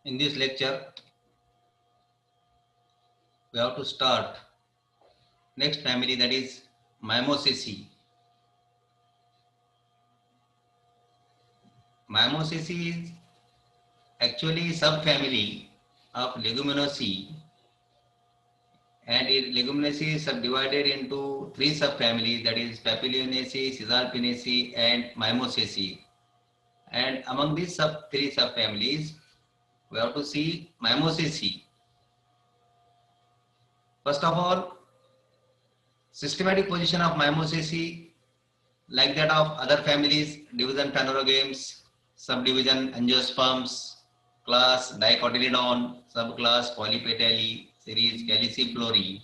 In this lecture, we have to start next family, that is Mimosaceae. Mimosaceae is actually subfamily of Leguminosae, and Leguminosae is subdivided into three subfamilies, that is Papilionaceae, Caesalpinaceae, and Mimosaceae. And among these three subfamilies, we have to see Mimosaceae. First of all, systematic position of Mimosaceae, like that of other families: division Phanerogames, subdivision Angiosperms, class Dicotyledon, subclass Polypetalae, series Caliciflori,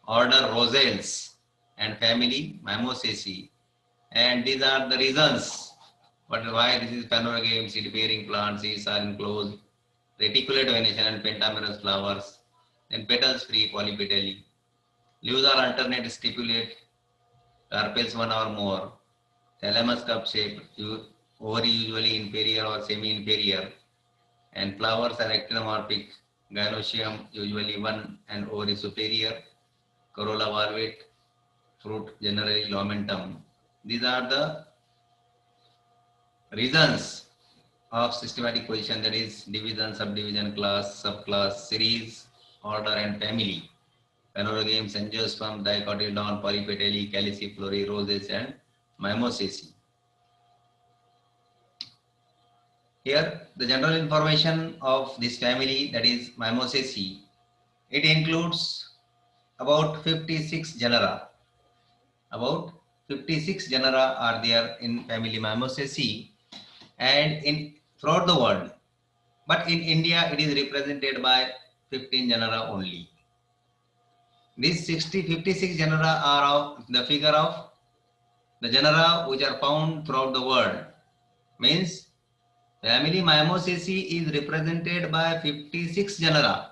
order Rosales, and family Mimosaceae. And these are the reasons why this is Phanerogames, seed-bearing plants. These are enclosed, reticulate venation and pentamerous flowers, then petals free Polypetalae. Leaves are alternate stipulate, carpels one or more. Thalamus cup shape, ovary usually inferior or semi-inferior, and flowers are actinomorphic. Gynoecium usually one and ovary superior. Corolla valvate, fruit generally lumentum. These are the reasons of systematic position, that is division, subdivision, class, subclass, series, order, and family. Phanerogames, Angiosperm, Dicotyledon, Polypetalae, Caliciflori, Roses, and Mimosaceae. Here, the general information of this family, that is Mimosaceae, it includes about 56 genera. About 56 genera are there in family Mimosaceae, and in throughout the world. But in India, it is represented by 15 genera only. These 56 genera are of the figure of the genera which are found throughout the world. Means family Mimosaceae is represented by 56 genera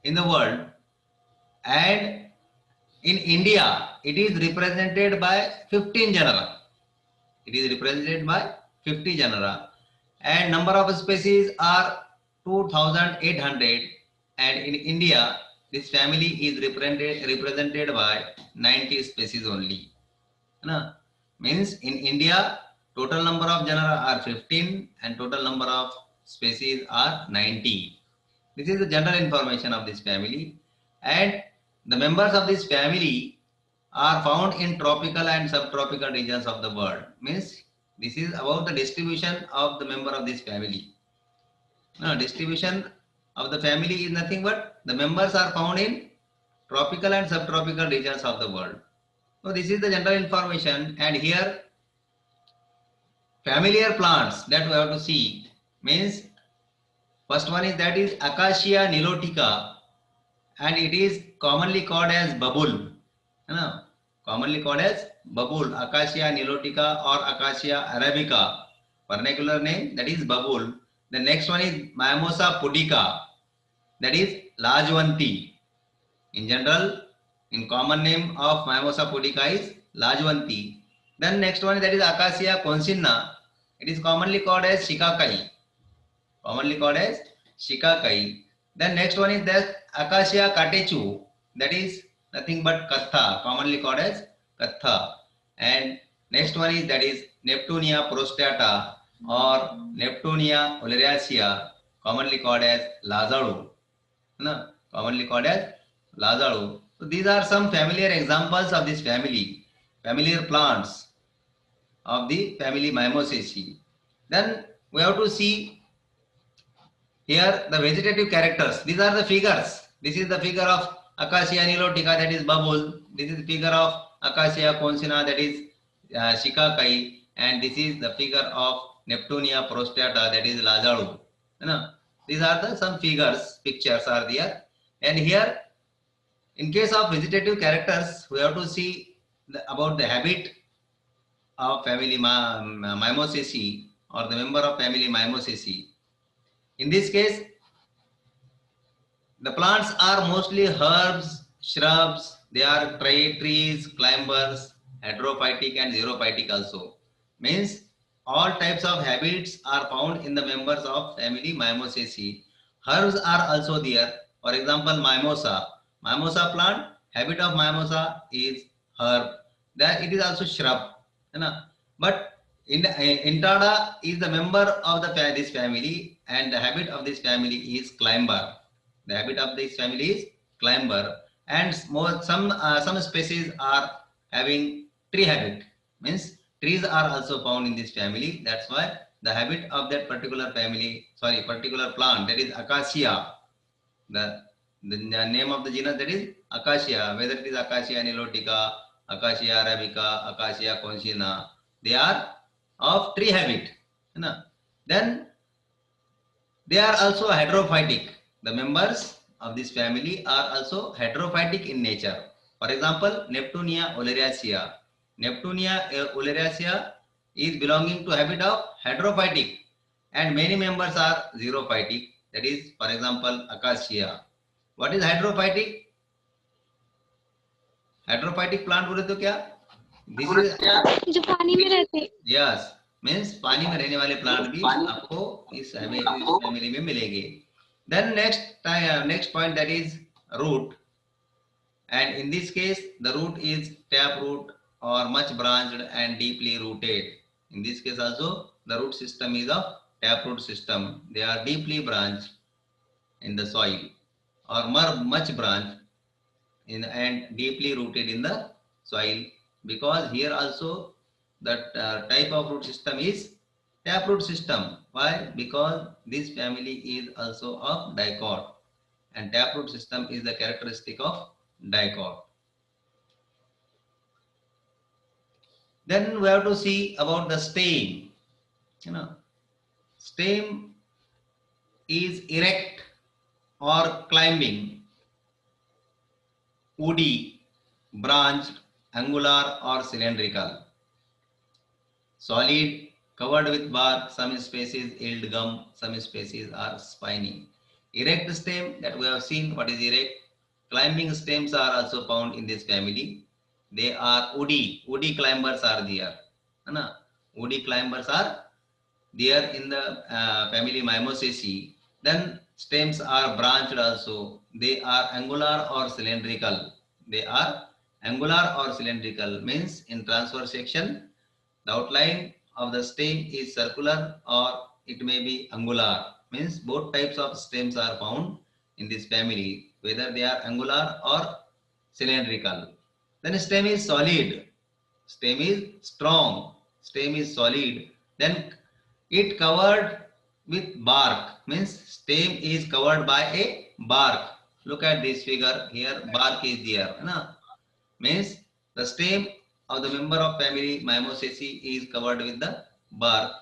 in the world, and in India it is represented by 15 genera. It is represented by 50 genera, and number of species are 2,800, and in India this family is represented by 90 species only. Means in India total number of genera are 15 and total number of species are 90. This is the general information of this family, and the members of this family are found in tropical and subtropical regions of the world. Means this is about the distribution of the member of this family. Now, distribution of the family is nothing but the members are found in tropical and subtropical regions of the world. So this is the general information, and here familiar plants that we have to see. Means first one is, that is Acacia nilotica, and it is commonly called as babul. Commonly called as babul, Acacia nilotica or Acacia arabica. Vernacular name, that is babul. The next one is Mimosa pudica, that is Lajwanti. In general, in common name of Mimosa pudica is Lajwanti. Then next one, that is Acacia concinna. It is commonly called as Shikakai. Commonly called as Shikakai. Then next one is that Acacia catechu. That is nothing but Katha, commonly called as Katha. And next one is, that is Neptunia prostata or Neptunia oleracea, commonly called as Lazaru. Commonly called as Lazaru. So these are some familiar examples of this family, familiar plants of the family Mimosaceae. Then we have to see here the vegetative characters. These are the figures. This is the figure of Acacia nilotica, that is babul. This is the figure of Acacia concinna, that is Shikakai, and this is the figure of Neptunia prostata, that is Lazaru. These are the some figures, pictures are there. And here, in case of vegetative characters, we have to see about the habit of family Mimosaceae or the member of family Mimosaceae. In this case, the plants are mostly herbs, shrubs. They are trees, climbers, heterophytic and xerophytic also. Means all types of habits are found in the members of family Mimosaceae. Herbs are also there. For example, mimosa. Mimosa plant, habit of mimosa is herb. That it is also shrub. You know? But Intada is the member of this family, and the habit of this family is climber. The habit of this family is climber, and some species are having tree habit. Means trees are also found in this family. That's why the habit of that particular family, sorry, particular plant, that is acacia. The name of the genus, that is acacia. Whether it is acacia nilotica, acacia arabica, acacia concinna, they are of tree habit. You know? Then they are also hydrophytic. The members of this family are also hydrophytic in nature. For example, Neptunia oleracea. Neptunia oleracea is belonging to habit of hydrophytic, and many members are xerophytic. That is, for example, acacia. What is hydrophytic? Hydrophytic plant बोले तो क्या? This is जो पानी में रहते हैं. Yes, means पानी में रहने वाले प्लांट भी आपको इस फैमिली में मिलेंगे. Then next point, that is root, and in this case the root is tap root or much branched and deeply rooted. In this case also the root system is of tap root system. They are deeply branched in the soil or much branched and deeply rooted in the soil, because here also that type of root system is taproot system. Why? Because this family is also of dicot, and taproot system is the characteristic of dicot. Then we have to see about the stem. Stem is erect or climbing, woody, branched, angular or cylindrical, solid, covered with bark. Some species yield gum, some species are spiny. Erect stem, that we have seen what is erect. Climbing stems are also found in this family. They are woody. Woody climbers are there. Woody climbers are there in the family Mimosaceae. Then stems are branched also. They are angular or cylindrical. They are angular or cylindrical, means in transverse section the outline of the stem is circular or it may be angular. Means both types of stems are found in this family, whether they are angular or cylindrical. Then stem is solid. Stem is strong. Stem is solid. Then it covered with bark, means stem is covered by a bark. Look at this figure here, bark is there. Means the stem of the member of family Mimosaceae is covered with the bark.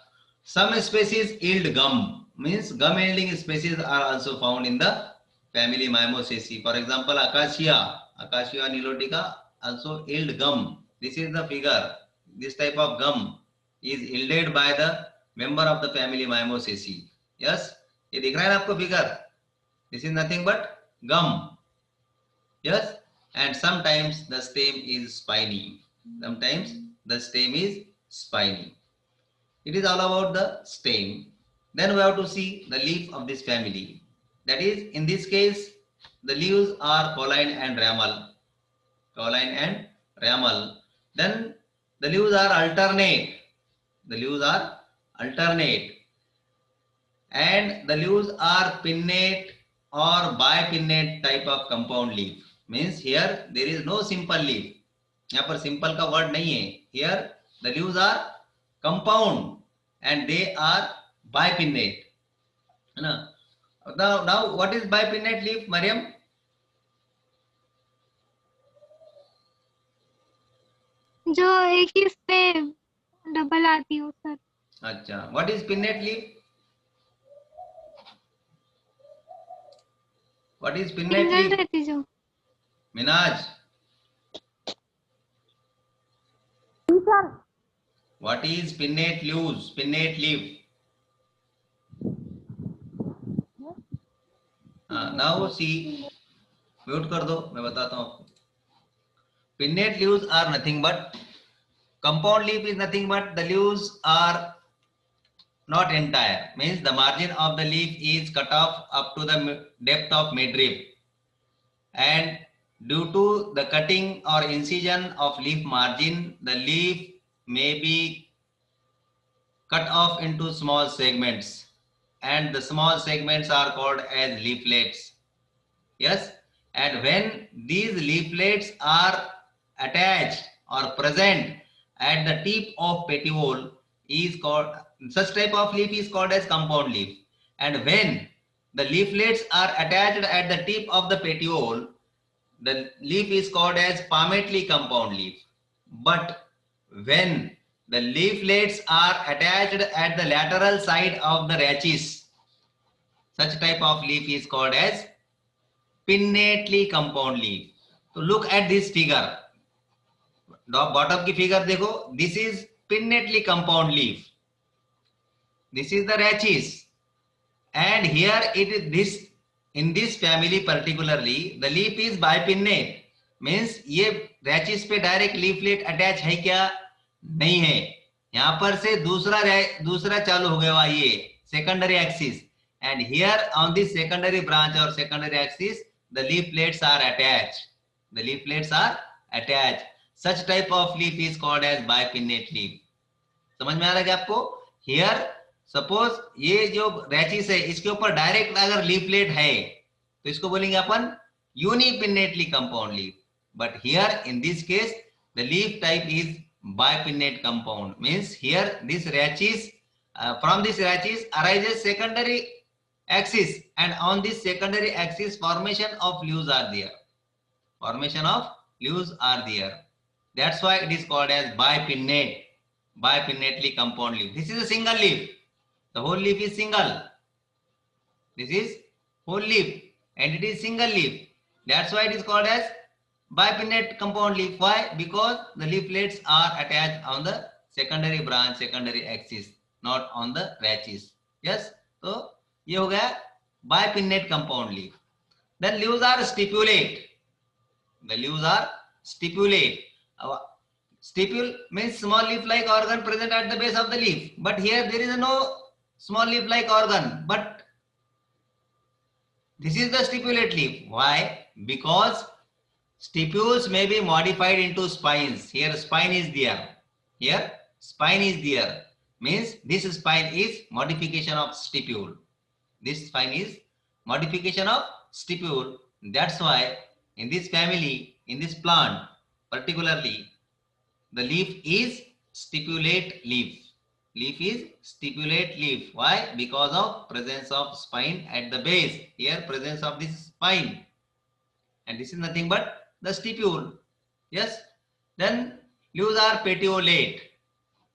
Some species yield gum, means gum yielding species are also found in the family Mimosaceae. For example, acacia nilotica also yield gum. This is the figure. This type of gum is yielded by the member of the family Mimosaceae. Yes, ये दिख रहा है ना आपको figure? This is nothing but gum. Yes, and sometimes the stem is spiny. Sometimes the stem is spiny. It is all about the stem. Then we have to see the leaf of this family. That is, in this case, the leaves are colline and ramal. Colline and ramal. Then the leaves are alternate. The leaves are alternate. And the leaves are pinnate or bipinnate type of compound leaf. Means here there is no simple leaf. यहाँ पर simple का word नहीं है. Here the leaves are compound and they are bipinnate. है ना? Now what is bipinnate leaf, Mariam? जो एक ही पे डबल आती है सर. अच्छा, what is pinnate leaf? What is pinnate single leaf? रहती जो. Minaj. What is pinnate leaves? Pinnate leaf. Now see, mute कर दो, मैं बताता हूं आपको. Pinnate leaves are nothing but, compound leaf is nothing but the leaves are not entire. Means the margin of the leaf is cut off up to the depth of midrib, and due to the cutting or incision of leaf margin, the leaf may be cut off into small segments, and the small segments are called as leaflets. Yes, and when these leaflets are attached or present at the tip of petiole is called, such type of leaf is called as compound leaf. And when the leaflets are attached at the tip of the petiole, the leaf is called as palmately compound leaf. But when the leaflets are attached at the lateral side of the rachis, such type of leaf is called as pinnately compound leaf. तो look at this figure. Bottom की figure देखो. This is pinnately compound leaf. This is the rachis, and here it is this, in this family particularly the leaf is bipinnate. Means ये rachis पे direct leaflet attach है क्या? नहीं है. यहां पर से दूसरा चालू हो गया ये secondary axis, and here on this secondary branch or secondary axis the leaflets are attached. The leaflets are attached. Such type of leaf is called as bipinnate leaf. समझ में आ रहा है क्या आपको? हियर सपोज ये जो रैचिस है इसके ऊपर डायरेक्ट अगर लीफलेट है तो इसको बोलेंगे अपन unipinnately compound leaf. But here in this case the leaf type is bipinnate compound. Means here this rachis, from this rachis arises secondary axis, and on this secondary axis formation of leaves are there. Formation of leaves are there. That's why it is called as bipinnate, bipinnately compound leaf. This is a single leaf. The whole leaf is single. This is whole leaf and it is single leaf. That's why it is called as bipinnate compound leaf. Why? Because the leaflets are attached on the secondary branch, secondary axis, not on the rachis. Yes. So ये हो गया bipinnate compound leaf. Then leaves are stipulate. The leaves are stipulate. Stipule means small leaf-like organ present at the base of the leaf. But here there is no small leaf-like organ. But this is the stipulate leaf. Why? Because stipules may be modified into spines. Here spine is there. Here spine is there. Means this spine is modification of stipule. This spine is modification of stipule. That's why in this family, in this plant particularly, the leaf is stipulate leaf. Leaf is stipulate leaf. Why? Because of presence of spine at the base. Here presence of this spine. And this is nothing but the stipule. Yes. Then leaves are petiolate.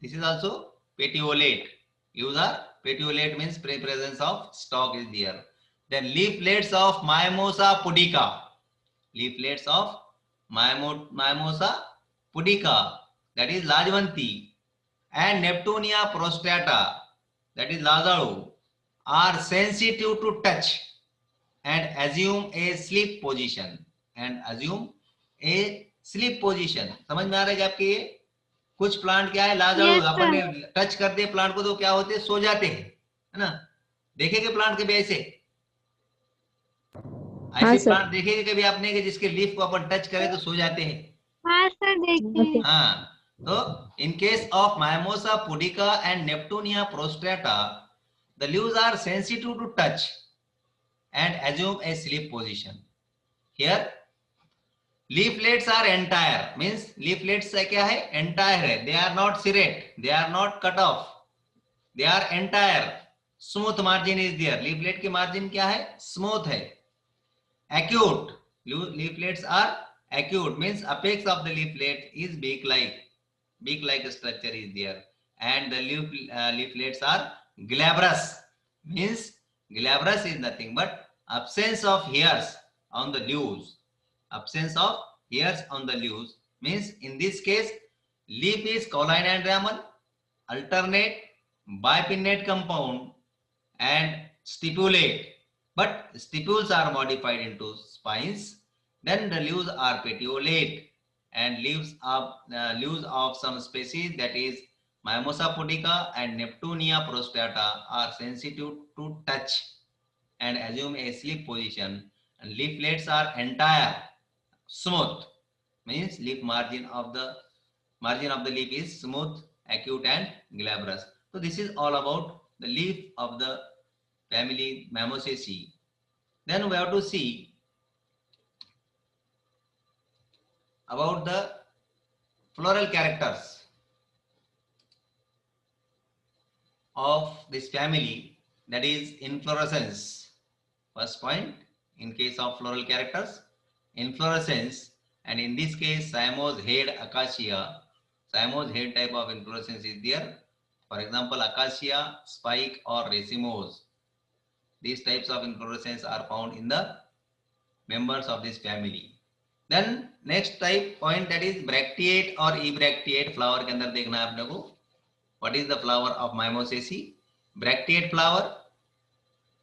This is also petiolate. Leaves are petiolate means presence of stalk is there. Then leaflets of Mimosa pudica. Leaflets of Mimosa pudica, that is Lajvanti, and Neptunia prostrata, that is Lazaru, are sensitive to touch and assume a sleep position. And assume a sleep position. समझ में आ रहा है क्या आपके? ये कुछ plant क्या है, लाजाड़ू, Yes, अपन ने sir. टच करते हैं प्लांट को तो क्या होते हैं, सो जाते हैं, है ना? देखेंगे प्लांट कभी ऐसे? हाँ ऐसे सर. प्लांट देखेंगे कभी आपने कि जिसके लीफ को अपन टच करें तो सो जाते हैं? हाँ सर, देखिए. हाँ. So in case of Mimosa pudica and Neptunia prostrata, the leaves are sensitive to touch and assume a sleep position. Here leaflets are entire. Means leaflets क्या है? Entire है. They are not serrate. They are not cut off. They are entire. Smooth margin is there. Leaflet की margin क्या है? Smooth है. Acute. Leaflets are acute. Means apex of the leaflet is beak-like. Beak-like structure is there. And the leaflets are glabrous. Means glabrous is nothing but absence of hairs on the leaves. Absence of hairs on the leaves means in this case leaf is colline and ramal, alternate, bipinnate compound and stipulate. But stipules are modified into spines. Then the leaves are petiolate, and leaves of some species, that is Mimosa pudica and Neptunia prostata are sensitive to touch and assume a sleep position, and leaflets are entire smooth, means margin of the leaf is smooth, acute and glabrous. So this is all about the leaf of the family Mimosaceae. Then we have to see about the floral characters of this family, that is inflorescence. First point, in case of floral characters, inflorescence, and in this case cymose head acacia, cymose head type of inflorescence is there. For example, acacia, spike or racemose. These types of inflorescence are found in the members of this family. Then next type point, that is bracteate or ebracteate. flower के अंदर देखना है आपने को. What is the flower of Mimosaceae? Bracteate flower.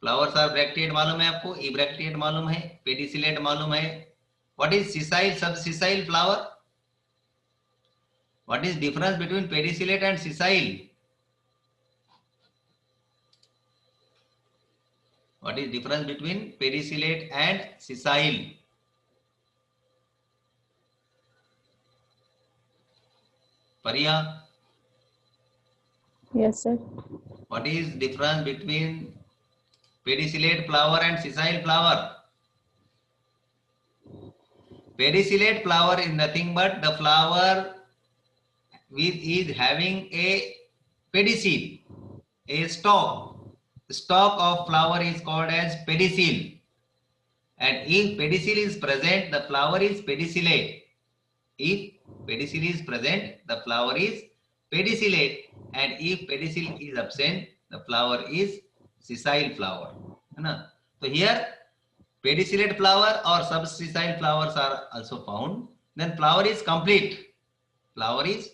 Flowers are bracteate मालूम है आपको, ebracteate मालूम है, pedicellate मालूम है. What is sessile, subsessile flower? What is difference between pedicellate and sessile? What is difference between pedicellate and sessile? Pariya? Yes, sir. What is difference between pedicellate flower and sessile flower? Pedicellate flower is nothing but the flower which is having a pedicel, a stalk. The stalk of flower is called as pedicel. And if pedicel is present, the flower is pedicellate. If pedicel is present, the flower is pedicellate. And if pedicel is absent, the flower is sessile flower. So here pedicellate flower or subsessile flowers are also found. Then flower is complete. Flower is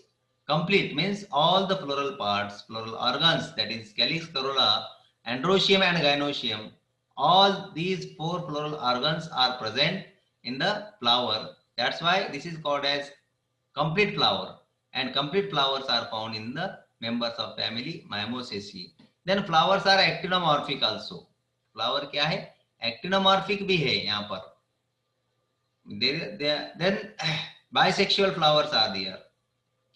complete means all the floral parts, floral organs, that is calyx, corolla, androecium and gynoecium, all these four floral organs are present in the flower. That's why this is called as complete flower, and complete flowers are found in the members of family Mimosaceae. Then flowers are actinomorphic also. Flower क्या है? Actinomorphic भी है यहाँ पर. Then bisexual flowers are there.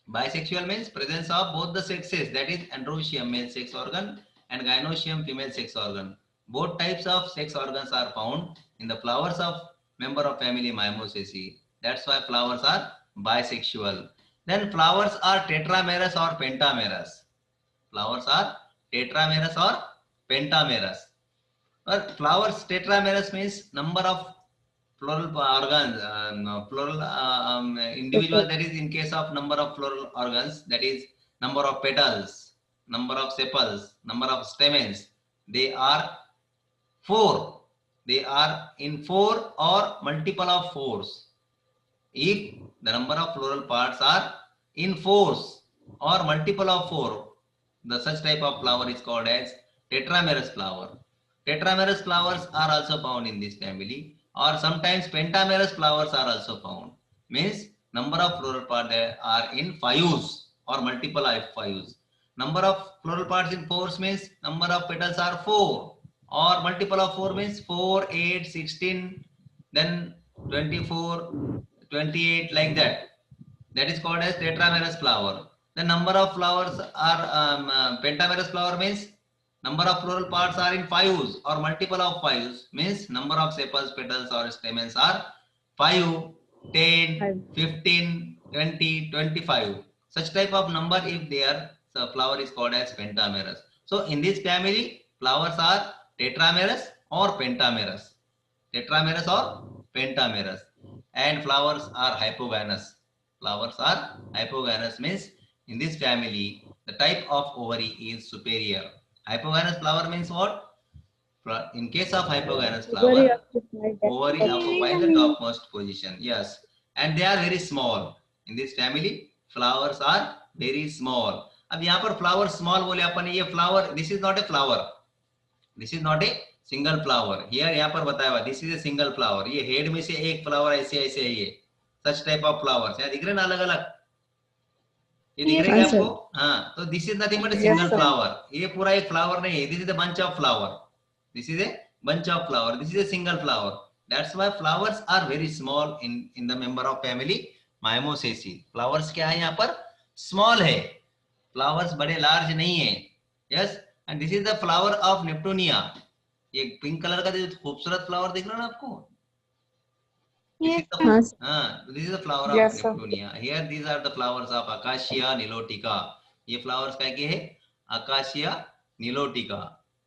Bisexual means presence of both the sexes, that is androecium male sex organ and gynoecium female sex organ. Both types of sex organs are found in the flowers of member of family Mimosaceae. That's why flowers are bisexual. Then flowers are tetramerous or pentamerous. Flowers are tetramerous or pentamerous. Flowers tetramerous means number of floral organs, floral individual, that is in case of number of floral organs, that is number of petals, number of sepals, number of stamens, they are 4. They are in 4 or multiple of 4s. If the number of floral parts are in 4s or multiple of 4, the such type of flower is called as tetramerous flower. Tetramerous flowers are also found in this family, or sometimes pentamerous flowers are also found. Means number of floral parts are in 5s or multiple of 5s. Number of floral parts in 4s means number of petals are 4, or multiple of 4 means 4, 8, 16, then 24, 28, like that. That is called as tetramerous flower. The number of flowers are pentamerous flower means number of floral parts are in 5s or multiple of 5s, means number of sepals, petals or stamens are 5, 10, 15, 20, 25. Such type of number if there, the flower is called as pentamerous. So in this family, flowers are tetramerous or pentamerous. Tetramerous or pentamerous. And flowers are hypogynous. Flowers are hypogynous means in this family, the type of ovary is superior. Hypogynous flower means what? In case of hypogynous flower, ovary occupies the topmost position. Yes. And they are very small. In this family, flowers are very small. अब यहाँ पर flower small बोले अपन, ये flower, this is not a flower. This is not a single flower. Here यहाँ पर बताया हुआ, this is a single flower. ये head में से एक flower ऐसे ऐसे है ये. Such type of flowers. यहाँ दिख रहे ना अलग अलग. ये दिख Yes, रही है हाँ, आपको? sir. हाँ, तो this is nothing but Yes, single sir. Flower. ये पूरा एक फ्लावर नहीं है. This is a bunch of flower. This is a bunch of flower. This is a single flower. That's why flowers are very small in the member of family Mimosaceae. Flowers क्या है यहाँ पर? Small है. Flowers बड़े large नहीं है. Yes. And this is the flower of Neptunia. ये pink colour का जो खूबसूरत फ्लावर दिख रहा है ना आपको? This yes, is the sir. हाँ, sir. this is the flower of Yes, sir. Neptunia. Here these are the flowers of Acacia nilotica. ये flowers क्या के है? Acacia nilotica.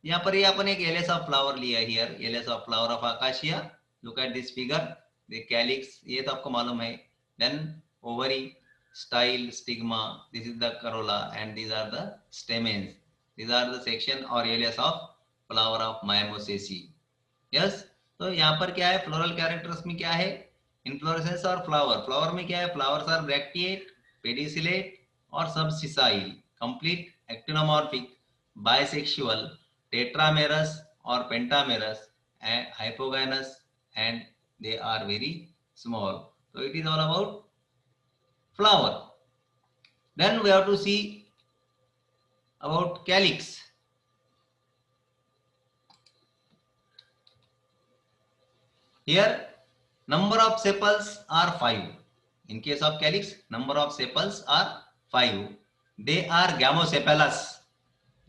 यहाँ पर ये अपन एक एलेस ऑफ फ्लावर लिया है. Here एलेस of flower of Acacia. Look at this figure. The calyx ये तो आपको मालूम है. Then ovary, style, stigma. This is the corolla and these are the stamens. These are the section or areas of flower of Mimosaceae. Yes. तो यहाँ पर क्या है? फ्लोरल कैरेक्टर्स में क्या है? इन्फ्लोरेसेंस और फ्लावर. फ्लावर में क्या है? फ्लावर्स आर ब्रैक्टिएट, पेडिसिलेट और subsessile, complete, actinomorphic, bisexual, tetramerous और pentamerous, hypogynous and they are very small. तो it is all about flower. Then we have to see about calyx. Here, number of sepals are 5. In case of calyx, number of sepals are 5. They are gamosepalous.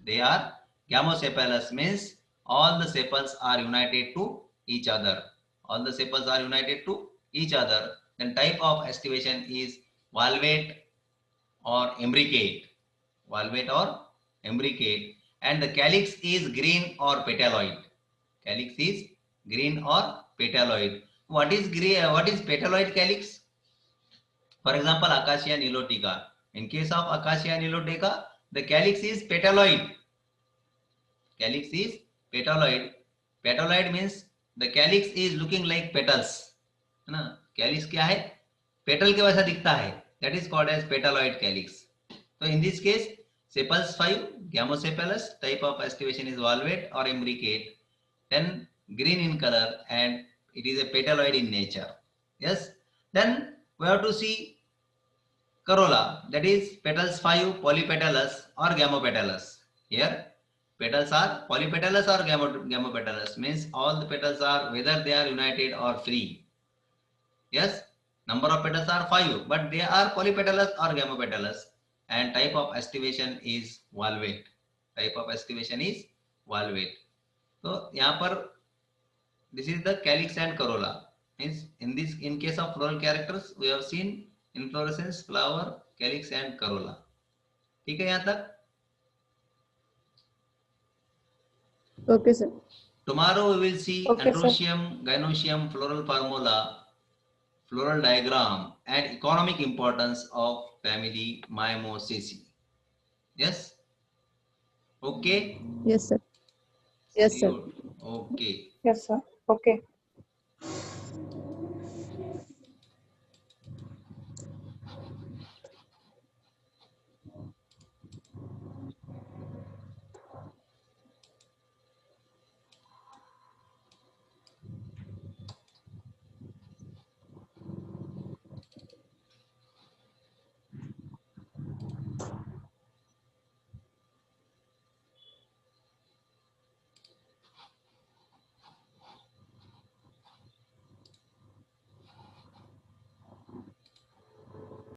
They are gamosepalous means all the sepals are united to each other. All the sepals are united to each other. Then type of estivation is valvate or imbricate. Valvate or imbricate. And the calyx is green or petaloid. Calyx is green or petaloid. What is green? What is petaloid calyx? For example, Acacia nilotica. In case of Acacia nilotica, the calyx is petaloid. Calyx is petaloid. Petaloid means the calyx is looking like petals. है ना? Calyx क्या है? Petal के वैसा दिखता है. That is called as petaloid calyx. So in this case, sepals 5, gamosepalous, type of estivation is valvate or imbricate, then green in color and it is a petaloid in nature. Yes. Then we have to see corolla, that is petals 5, polypetalous or gamopetalous. Here petals are polypetalous or gamopetalous means all the petals are whether they are united or free. Yes, number of petals are 5 but they are polypetalous or gamopetalous and type of estivation is valvate. Type of estivation is valvate. So यहाँ पर this is the calyx and corolla. Means in case of floral characters we have seen inflorescence, flower, calyx and corolla. ठीक है यहाँ तक? Okay, sir. Tomorrow we will see Okay, sir. androecium, gynoecium, floral formula, floral diagram and economic importance of family Mimosaceae. Yes? Okay? Yes, sir. Yes, See sir. you. Okay. Yes, sir. Okay.